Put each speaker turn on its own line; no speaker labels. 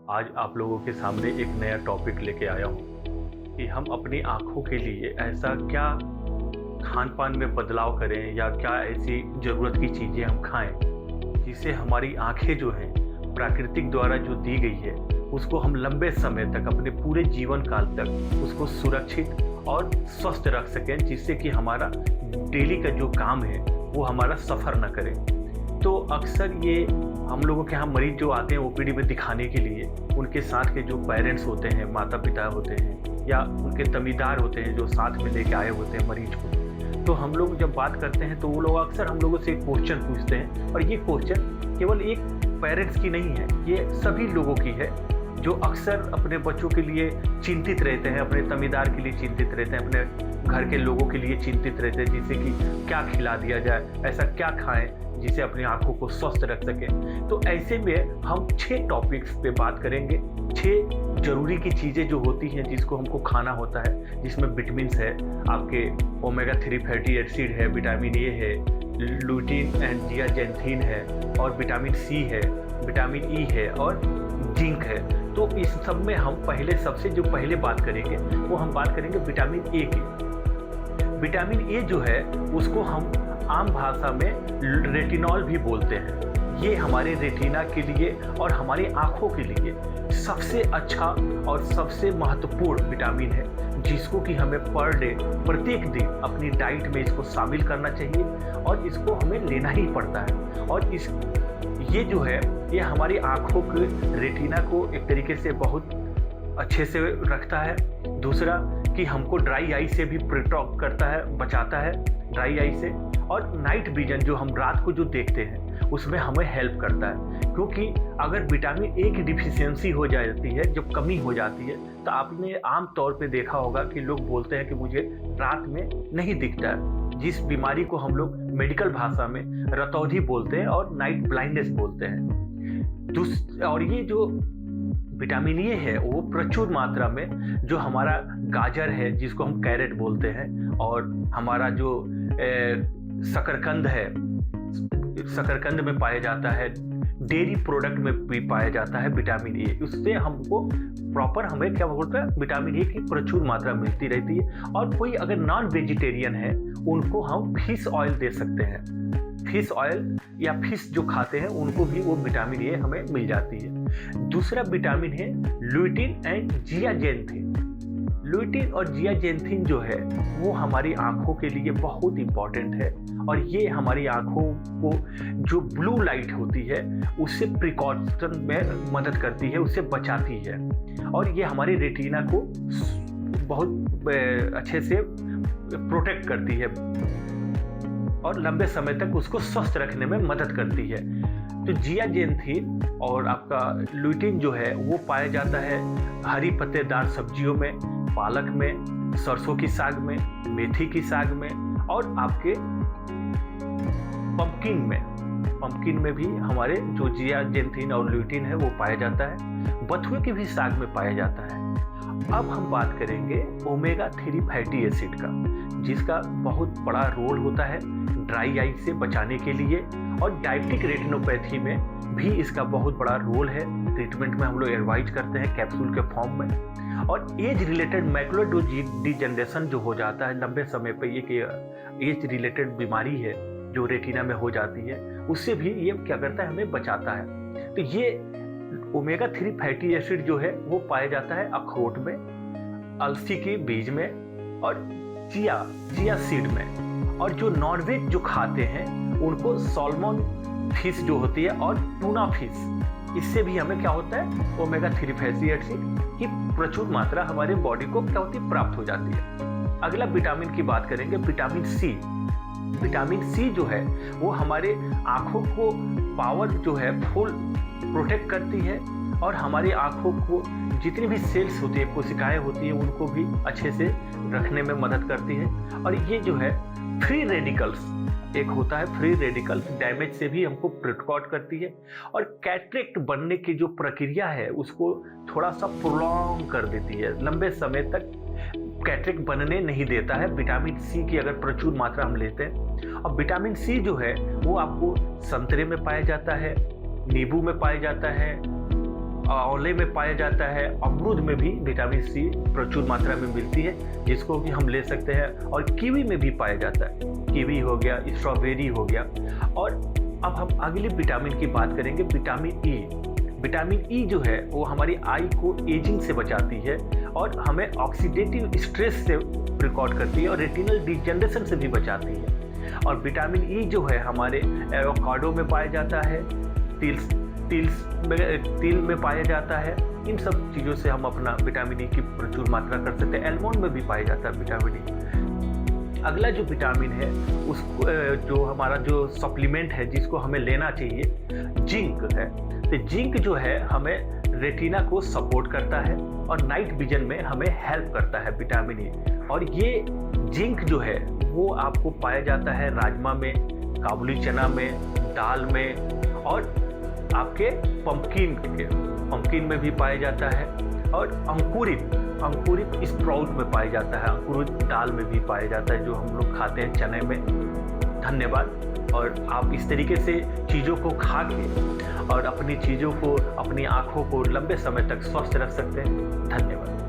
आज आप लोगों के सामने एक नया टॉपिक लेके आया हूँ कि हम अपनी आँखों के लिए ऐसा क्या खान-पान में बदलाव करें या क्या ऐसी ज़रूरत की चीज़ें हम खाएँ, जिससे हमारी आँखें जो हैं प्राकृतिक द्वारा जो दी गई है, उसको हम लंबे समय तक अपने पूरे जीवन काल तक उसको सुरक्षित और स्वस्थ रख सकें, जिससे कि हमारा डेली का जो काम है वो हमारा सफ़र ना करे। तो अक्सर ये हम लोगों के यहाँ मरीज जो आते हैं ओपीडी में दिखाने के लिए, उनके साथ के जो पेरेंट्स होते हैं, माता पिता होते हैं या उनके जमींदार होते हैं जो साथ में लेके आए होते हैं मरीज को, तो हम लोग जब बात करते हैं तो वो लोग अक्सर हम लोगों से एक क्वेश्चन पूछते हैं, और ये क्वेश्चन केवल एक पेरेंट्स की नहीं है, ये सभी लोगों की है जो अक्सर अपने बच्चों के लिए चिंतित रहते हैं, अपने जमींदार के लिए चिंतित रहते हैं, अपने घर के लोगों के लिए चिंतित रहते हैं, जिससे कि क्या खिला दिया जाए, ऐसा क्या खाएं जिसे अपनी आंखों को स्वस्थ रख सकें। तो ऐसे में हम 6 टॉपिक्स पे बात करेंगे, 6 जरूरी की चीज़ें जो होती हैं जिसको हमको खाना होता है, जिसमें विटामिन्स है, आपके ओमेगा 3 फैटी एसिड है, विटामिन ए है, लुटीन एंड जियाजेंथिन है, और विटामिन सी है, विटामिन ई है और जिंक है। तो इस सब में हम सबसे जो पहले बात करेंगे वो हम बात करेंगे विटामिन ए की। विटामिन ए जो है उसको हम आम भाषा में रेटिनॉल भी बोलते हैं। ये हमारे रेटिना के लिए और हमारी आँखों के लिए सबसे अच्छा और सबसे महत्वपूर्ण विटामिन है, जिसको कि हमें पर डे प्रत्येक दिन अपनी डाइट में इसको शामिल करना चाहिए और इसको हमें लेना ही पड़ता है। और ये जो है ये हमारी आँखों के रेटिना को एक तरीके से बहुत अच्छे से रखता है। दूसरा कि हमको ड्राई आई से भी प्रोटेक्ट करता है, बचाता है ड्राई आई से। और नाइट विजन जो हम रात को जो देखते हैं उसमें हमें हेल्प करता है, क्योंकि अगर विटामिन ए की डिफिशियंसी हो जाती है, जब कमी हो जाती है, तो आपने आम तौर पे देखा होगा कि लोग बोलते हैं कि मुझे रात में नहीं दिखता है, जिस बीमारी को हम लोग मेडिकल भाषा में रतौंधी बोलते हैं और नाइट ब्लाइंडनेस बोलते हैं। और ये जो विटामिन ए है वो प्रचुर मात्रा में जो हमारा गाजर है जिसको हम कैरेट बोलते हैं, और हमारा जो शकरकंद है, शकरकंद में पाया जाता है, डेयरी प्रोडक्ट में भी पाया जाता है विटामिन ए। उससे हमको प्रॉपर हमें क्या बोलता है विटामिन ए की प्रचुर मात्रा मिलती रहती है। और कोई अगर नॉन वेजिटेरियन है उनको हम फिश ऑयल दे सकते हैं, फिश ऑयल या फिश जो खाते हैं उनको भी वो विटामिन ए हमें मिल जाती है। दूसरा विटामिन है लुटीन एंड जियाजेंथिन। लुटीन और जियाजेंथिन जो है वो हमारी आंखों के लिए बहुत इंपॉर्टेंट है, और ये हमारी आंखों को जो ब्लू लाइट होती है उससे प्रिकॉशन में मदद करती है, उससे बचाती है, और ये हमारे रेटिना को बहुत अच्छे से प्रोटेक्ट करती है और लंबे समय तक उसको स्वस्थ रखने में मदद करती है। तो जियाजेंथिन और आपका लुटीन जो है वो पाया जाता है हरी पत्तेदार सब्जियों में, पालक में, सरसों की साग में, मेथी की साग में, और आपके पंपकिन में भी हमारे जो जियाजेंथिन और लुटीन है वो पाया जाता है। बथुए के भी साग में पाया जाता है। अब हम बात करेंगे ओमेगा 3 फैटी एसिड का, जिसका बहुत बड़ा रोल होता है ड्राई आई से बचाने के लिए, और डायबिटिक रेटिनोपैथी में भी इसका बहुत बड़ा रोल है। ट्रीटमेंट में हम लोग एडवाइज करते हैं कैप्सूल के फॉर्म में। और एज रिलेटेड मैकुलर डिजनरेशन जो हो जाता है लंबे समय पे, ये एज रिलेटेड बीमारी है जो रेटिना में हो जाती है, उससे भी ये क्या करता है हमें बचाता है। तो ये ओमेगा 3 फैटी एसिड जो है वो पाया जाता है अखरोट में, अलसी के बीज में, और चिया सीड में। और जो नॉनवेज जो खाते हैं उनको सॉल्मन फिश जो होती है और टूना फिश, इससे भी हमें क्या होता है ओमेगा 3 फैटी एसिड की प्रचुर मात्रा हमारे बॉडी को क्या होती है प्राप्त हो जाती है। अगला विटामिन की बात करेंगे, विटामिन सी। विटामिन सी जो है वो हमारे आँखों को पावर जो है फुल प्रोटेक्ट करती है, और हमारी आँखों को जितनी भी सेल्स होती है, कोशिकाएं होती हैं, उनको भी अच्छे से रखने में मदद करती है। और ये जो है फ्री रेडिकल्स एक होता है, फ्री रेडिकल्स डैमेज से भी हमको प्रोटेक्ट करती है, और कैटरेक्ट बनने की जो प्रक्रिया है उसको थोड़ा सा प्रोलॉन्ग कर देती है, लंबे समय तक कैटरेक्ट बनने नहीं देता है विटामिन सी की अगर प्रचुर मात्रा हम लेते हैं। अब विटामिन सी जो है वो आपको संतरे में पाया जाता है, नींबू में पाया जाता है, आंवले में पाया जाता है, अमरूद में भी विटामिन सी प्रचुर मात्रा में मिलती है, जिसको कि हम ले सकते हैं। और कीवी में भी पाया जाता है, कीवी हो गया, स्ट्रॉबेरी हो गया। और अब हम अगले विटामिन की बात करेंगे, विटामिन ई। विटामिन ई जो है वो हमारी आई को एजिंग से बचाती है और हमें ऑक्सीडेटिव स्ट्रेस से रिकॉर्ड करती है और रेटिनल डिजेनरेशन से भी बचाती है। और विटामिन ई जो है हमारे एवोकाडो में पाया जाता है, तिल में पाया जाता है। इन सब चीज़ों से हम अपना विटामिन ई की प्रचुर मात्रा कर सकते हैं। आलमंड में भी पाया जाता है विटामिन ई। अगला जो विटामिन है उसको जो हमारा जो सप्लीमेंट है जिसको हमें लेना चाहिए, जिंक है। तो जिंक जो है हमें रेटिना को सपोर्ट करता है और नाइट विजन में हमें हेल्प करता है विटामिन ई। और ये जिंक जो है वो आपको पाया जाता है राजमा में, काबुली चना में, दाल में और आपके पंपकिन में भी पाया जाता है। और अंकुरित स्प्राउट में पाया जाता है, अंकुरित दाल में भी पाया जाता है जो हम लोग खाते हैं चने में। धन्यवाद। और आप इस तरीके से चीज़ों को खा के और अपनी चीज़ों को, अपनी आँखों को लंबे समय तक स्वस्थ रख सकते हैं। धन्यवाद।